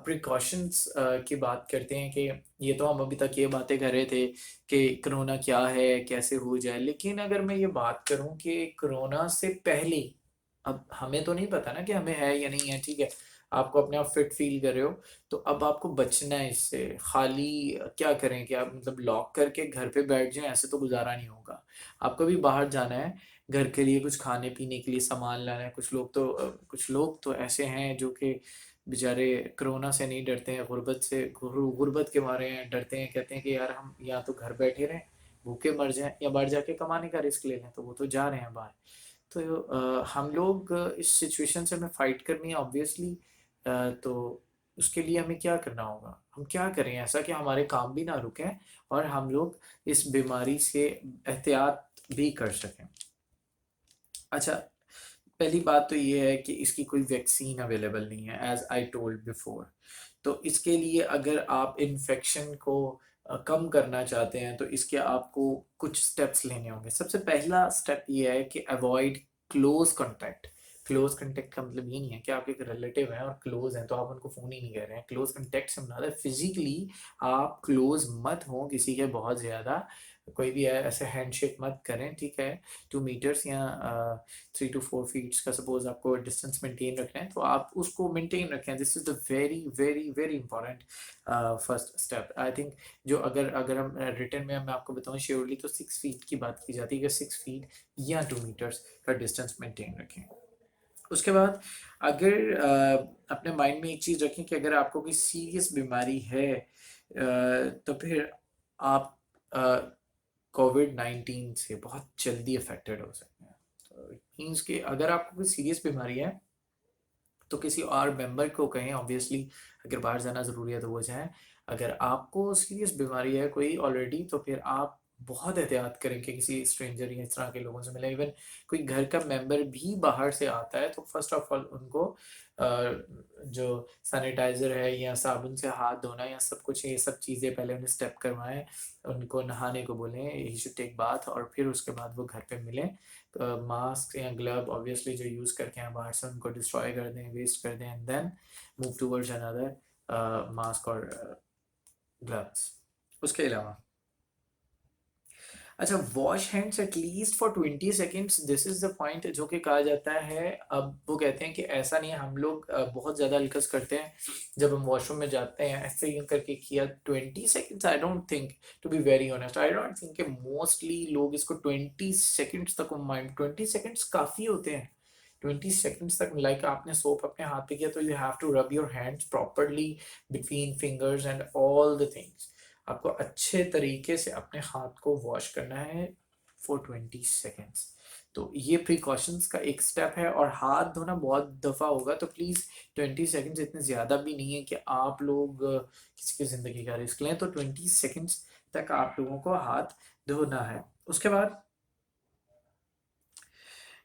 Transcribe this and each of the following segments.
Precautions की बात करते हैं कि ये तो हम अभी तक ये बातें कर रहे थे कि कोरोना क्या है, कैसे हो जाए। लेकिन अगर मैं ये बात करूं कि कोरोना से पहले, अब हमें तो नहीं पता ना कि हमें है या नहीं है, ठीक है। आपको अपने आप फिट फील कर रहे हो, तो अब आपको बचना है इससे। खाली क्या करें कि आप मतलब लॉक करके घर पे बैठ जाएं, ऐसे तो गुजारा नहीं होगा। आपको भी बाहर जाना है, घर के लिए कुछ खाने पीने के लिए सामान लाना है। कुछ लोग तो ऐसे हैं जो कि बेचारे कोरोना से नहीं डरते हैं, गुर्बत से गुर्बत के मारे हैं, डरते हैं, कहते हैं कि यार हम या तो घर बैठे रहें, भूखे मर जाएं, या बाहर जाके कमाने का रिस्क ले लें। तो वो तो जा रहे हैं बाहर। तो हम लोग इस सिचुएशन से हमें फाइट करनी है ऑब्वियसली। तो उसके लिए हमें क्या करना होगा, हम क्या करें ऐसा कि हमारे काम भी ना रुकें और हम लोग इस बीमारी से एहतियात भी कर सकें। अच्छा, पहली बात तो ये है कि इसकी कोई वैक्सीन अवेलेबल नहीं है, एज आई टोल्ड बिफोर। तो इसके लिए अगर आप इन्फेक्शन को कम करना चाहते हैं तो इसके आपको कुछ स्टेप्स लेने होंगे। सबसे पहला स्टेप ये है कि avoid close contact. Close contact का मतलब ये नहीं है कि आपके एक रिलेटिव हैं और क्लोज हैं तो आप उनको फोन ही नहीं कर रहे हैं। क्लोज कांटेक्ट से मतलब फिजिकली आप क्लोज मत हो किसी के बहुत ज्यादा। कोई भी है ऐसे हैंडशेक मत करें, ठीक है। 2 मीटर्स या 3 to 4 फीट का सपोज आपको डिस्टेंस मेंटेन रखना है तो आप उसको मेंटेन रखें। This is the very very very important first step I think. जो अगर अगर हम रिटर्न में मैं आपको बताऊं श्योरली, तो 6 फीट की बात की जाती है कि 6 फीट या 2 मीटर्स का डिस्टेंस मेंटेन रखें। उसके बाद अगर अपने माइंड में एक चीज रखें कि अगर आपको कोई सीरियस बीमारी है तो फिर आप कोविड 19 से बहुत जल्दी अफेक्टेड हो सकते हैं। तो इट मीन्स कि अगर आपको कोई सीरियस बीमारी है तो किसी और मेंबर को कहें ऑब्वियसली। अगर बाहर जाना ज़रूरी है तो वो जाएं। अगर आपको सीरियस बीमारी है कोई ऑलरेडी, तो फिर आप बहुत एहतियात करें कि किसी स्ट्रेंजर या इस तरह के लोगों से मिले। इवन कोई घर का मेंबर भी बाहर से आता है तो फर्स्ट ऑफ ऑल उनको जो सैनिटाइजर है या साबुन से हाथ धोना या सब कुछ, ये सब चीज़ें पहले उन्हें स्टेप करवाएं। उनको नहाने को बोलें, ही शुड टेक बाथ, और फिर उसके बाद वो घर पे मिलें। मास्क या ग्लव ऑब्वियसली जो यूज़ करके हैं बाहर से उनको डिस्ट्रॉय कर दें, वेस्ट कर दें, and then move towards another mask और ग्लव्स। उसके अलावा अच्छा, wash hands at least for 20 seconds. This is the point जो कि कहा जाता है। अब वो कहते हैं कि ऐसा नहीं है, हम लोग बहुत ज़्यादा हल्कस करते हैं जब हम वॉशरूम में जाते हैं, ऐसे यूं करके किया 20 seconds. I don't think, to be very honest, I don't think कि मोस्टली लोग इसको 20 सेकेंड्स तक माइंड। 20 सेकेंड्स काफ़ी होते हैं। 20 सेकेंड्स तक, लाइक आपने सोप अपने हाथ पे किया तो you have to rub your hands properly between fingers and all the things. आपको अच्छे तरीके से अपने हाथ को वॉश करना है फॉर 20 सेकेंड्स। तो ये प्रिकॉशंस का एक स्टेप है। और हाथ धोना बहुत दफ़ा होगा तो प्लीज़ 20 सेकेंड्स इतने ज़्यादा भी नहीं है कि आप लोग किसी की ज़िंदगी का रिस्क लें। तो 20 सेकेंड्स तक आप लोगों को हाथ धोना है। उसके बाद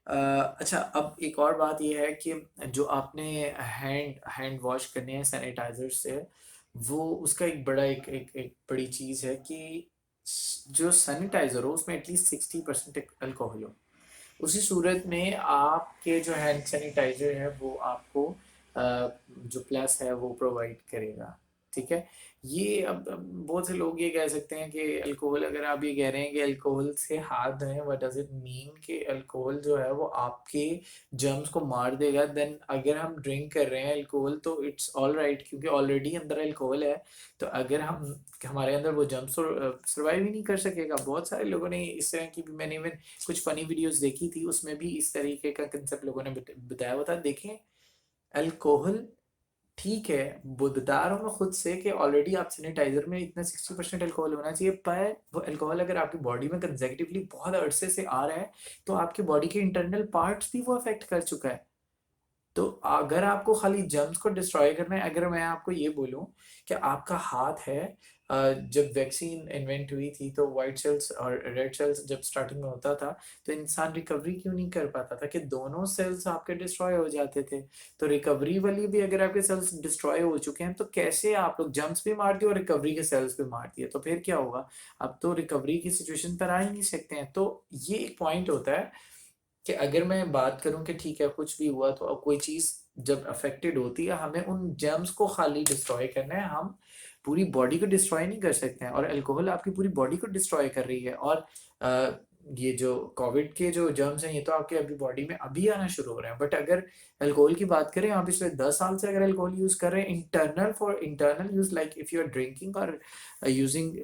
अच्छा, अब एक और बात ये है कि जो आपने हैंड हैंड वॉश करने हैं सैनिटाइजर से, वो उसका एक बड़ा एक बड़ी चीज़ है कि जो सैनिटाइजर हो उसमें एटलीस्ट 60% अल्कोहल हो। उसी सूरत में आपके जो हैंड सैनिटाइजर है वो आपको जो प्लस है वो प्रोवाइड करेगा, ठीक है। ये अब बहुत से लोग ये कह सकते हैं कि अल्कोहल, अगर आप ये कह रहे हैं कि अल्कोहल से हाथ धोएं, व्हाट डज इट मीन कि अल्कोहल जो है वो आपके जर्म्स को मार देगा। देन अगर हम ड्रिंक कर रहे हैं अल्कोहल तो इट्स ऑल राइट, क्योंकि ऑलरेडी अंदर अल्कोहल है। तो अगर हम हमारे अंदर वो जर्म्स सर्वाइव ही नहीं कर सकेगा। बहुत सारे लोगों ने इस तरह की भी, मैंने इवन कुछ फनी वीडियोस देखी थी, उसमें भी इस तरीके का कंसेप्ट लोगों ने बताया हुआ था। देखें, अल्कोहल ठीक है, वो बता रहा हूँ मैं खुद से कि ऑलरेडी आप सैनिटाइजर में इतना 60% अल्कोहल होना चाहिए, पर वो अल्कोहल अगर आपकी बॉडी में कंसेक्यूटिवली बहुत अरसे से आ रहा है तो आपकी बॉडी के इंटरनल पार्ट्स भी वो अफेक्ट कर चुका है। तो अगर आपको खाली जर्म्स को डिस्ट्रॉय करना है, अगर मैं आपको ये बोलूं कि आपका हाथ है, जब वैक्सीन इन्वेंट हुई थी तो वाइट सेल्स और रेड सेल्स जब स्टार्टिंग में होता था तो इंसान रिकवरी क्यों नहीं कर पाता था कि दोनों सेल्स आपके डिस्ट्रॉय हो जाते थे। तो रिकवरी वाली भी अगर आपके सेल्स डिस्ट्रॉय हो चुके हैं तो कैसे आप लोग जर्म्स भी मार दिए और रिकवरी के सेल्स भी मार दिए, तो फिर क्या होगा। अब तो रिकवरी की सिचुएशन पर आ ही नहीं सकते हैं। तो ये एक पॉइंट होता है कि अगर मैं बात करूं कि ठीक है कुछ भी हुआ तो अब कोई चीज़ जब अफेक्टेड होती है हमें उन जर्म्स को खाली डिस्ट्रॉय करना है, हम पूरी बॉडी को डिस्ट्रॉय नहीं कर सकते हैं। और अल्कोहल आपकी पूरी बॉडी को डिस्ट्रॉय कर रही है। और अ, ये जो कोविड के जो जर्म्स हैं ये तो आपके अभी बॉडी में अभी आना शुरू हो रहे हैं, बट अगर अल्कोहल की बात करें आप पिछले 10 साल से अगर अल्कोहल यूज कर रहे हैं internal for internal use, like if you are drinking और यूजिंग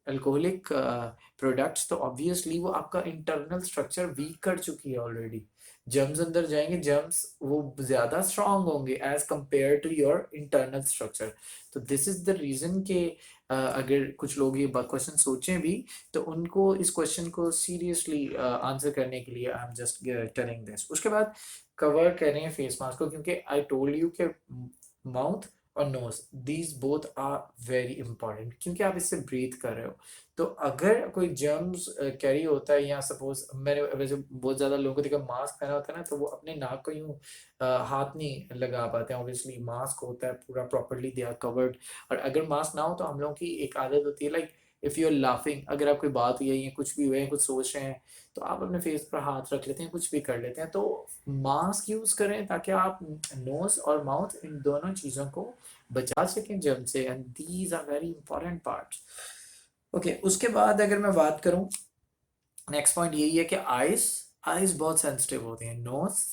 अल्कोहलिक प्रोडक्ट्स, तो ऑब्वियसली वो आपका इंटरनल स्ट्रक्चर वीक कर चुकी है ऑलरेडी। जर्म्स अंदर जाएंगे, जर्म्स वो ज्यादा स्ट्रांग होंगे as compare to your internal structure. तो दिस इज द रीजन के अगर कुछ लोग ये क्वेश्चन सोचें भी तो उनको इस क्वेश्चन को सीरियसली आंसर करने के लिए I am just telling this. उसके बाद कवर करें फेस मास्क को, क्योंकि आई टोल्ड यू कि माउथ और nose these both are very important, क्योंकि आप इससे ब्रीथ कर रहे हो। तो अगर कोई जर्म्स कैरी होता है, या सपोज मैंने वैसे बहुत ज्यादा लोगों को देखा मास्क पहना होता है ना, तो वो अपने नाक को यूं हाथ नहीं लगा पाते हैं। ऑब्वियसली मास्क होता है पूरा प्रॉपरली, दे आर कवर्ड। और अगर मास्क ना हो तो हम लोगों की एक आदत होती है, like if you are laughing, अगर आप कोई बात हुई है या कुछ भी हुए हैं, कुछ सोच रहे हैं, तो आप अपने फेस पर हाथ रख लेते हैं, कुछ भी कर लेते हैं। तो मास्क यूज करें ताकि आप नोज और माउथ इन दोनों चीजों को बचा सकें जर्म से, and these are very important parts. Okay, उसके बाद अगर मैं बात करूं, नेक्स्ट पॉइंट यही है कि आइज आइज बहुत सेंसिटिव होती हैं, नोज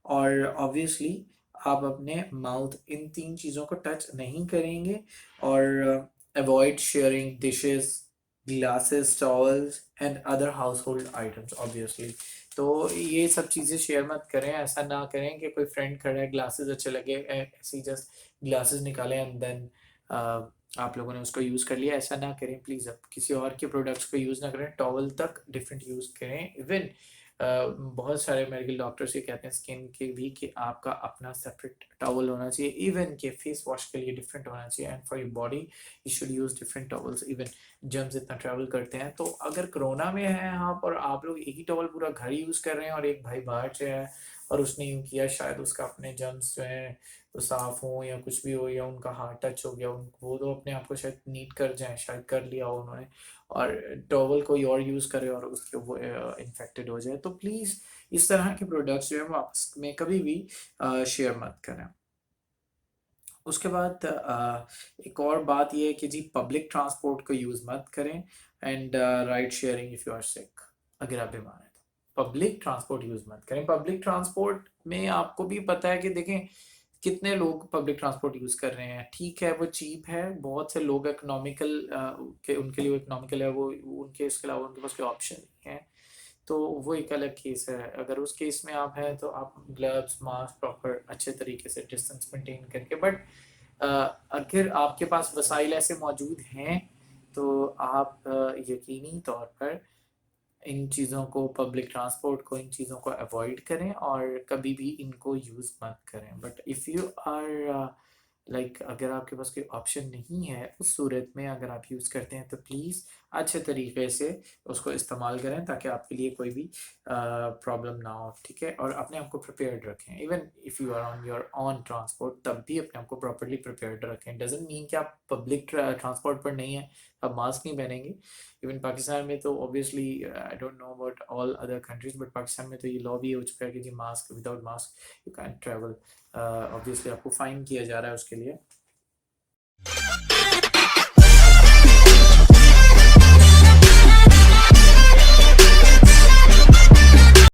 और ऑब्वियसली आप अपने माउथ, इन तीन चीज़ों को टच नहीं करेंगे। और avoid sharing dishes, glasses, towels and other house hold items obviously. तो ये सब चीज़ें शेयर मत करें। ऐसा ना करें कि कोई फ्रेंड खड़ा है, ग्लासेस अच्छे लगे, ऐसे ही जस्ट ग्लासेस निकालें एंड देन आप लोगों ने उसको यूज़ कर लिया। ऐसा ना करें प्लीज़। अब किसी और के प्रोडक्ट्स को यूज़ ना करें, टॉवल तक डिफरेंट यूज़ करें। इवन बहुत सारे मेडिकल डॉक्टर्स ये कहते हैं स्किन के भी कि आपका अपना सेपरेट टॉवल होना चाहिए, इवन के फेस वॉश के लिए डिफरेंट होना चाहिए, and for your body you should use different towels. Even germs इतना ट्रैवल करते हैं, तो अगर कोरोना में है आप और आप लोग एक ही टॉवल पूरा घर यूज़ कर रहे हैं, और एक भाई बाहर से है और उसने यूँ किया, शायद उसका अपने जर्म्स जो हैं तो साफ हो या कुछ भी हो, या उनका हाथ टच हो गया, उनको वो तो अपने आप को शायद नीट कर जाए, शायद कर लिया हो उन्होंने, और टॉवल कोई और यूज़ करे और उसके वो इन्फेक्टेड हो जाए। तो प्लीज़ इस तरह के प्रोडक्ट्स जो है वो आपस में कभी भी शेयर मत करें। उसके बाद एक और बात ये है कि जी पब्लिक ट्रांसपोर्ट को यूज़ मत करें, and ride sharing if you are sick, अगर आप बीमार हैं तो पब्लिक ट्रांसपोर्ट यूज़ मत करें। पब्लिक ट्रांसपोर्ट में आपको भी पता है कि देखें कितने लोग पब्लिक ट्रांसपोर्ट यूज़ कर रहे हैं। ठीक है वो चीप है, बहुत से लोग इकोनॉमिकल के उनके लिए वो इकोनॉमिकल है, वो उनके इसके अलावा उनके पास कोई ऑप्शन नहीं है, तो वो एक अलग केस है। अगर उस केस में आप हैं तो आप ग्लव्स, मास्क, प्रॉपर अच्छे तरीके से डिस्टेंस मेंटेन करके, बट अगर आपके पास वसाइल ऐसे मौजूद हैं तो आप यकीनी तौर पर इन चीज़ों को, पब्लिक ट्रांसपोर्ट को, इन चीज़ों को अवॉइड करें और कभी भी इनको यूज़ मत करें। But if you are like अगर आपके पास कोई ऑप्शन नहीं है, उस सूरत में अगर आप यूज़ करते हैं तो प्लीज़ अच्छे तरीके से उसको इस्तेमाल करें ताकि आपके लिए कोई भी प्रॉब्लम ना हो, ठीक है। और अपने आप को प्रिपेयर्ड रखें, even if you are on your own transport तब भी अपने आप को प्रॉपरली प्रिपेयर्ड रखें। डजेंट मीन कि आप पब्लिक ट्रांसपोर्ट पर नहीं है आप मास्क नहीं पहनेंगे। इवन पाकिस्तान में तो obviously I don't know about all other countries, but Pakistan में तो ये लॉ भी हो चुका है कि जी mask, without mask you can travel. Obviously आपको फाइन किया जा रहा है उसके लिए।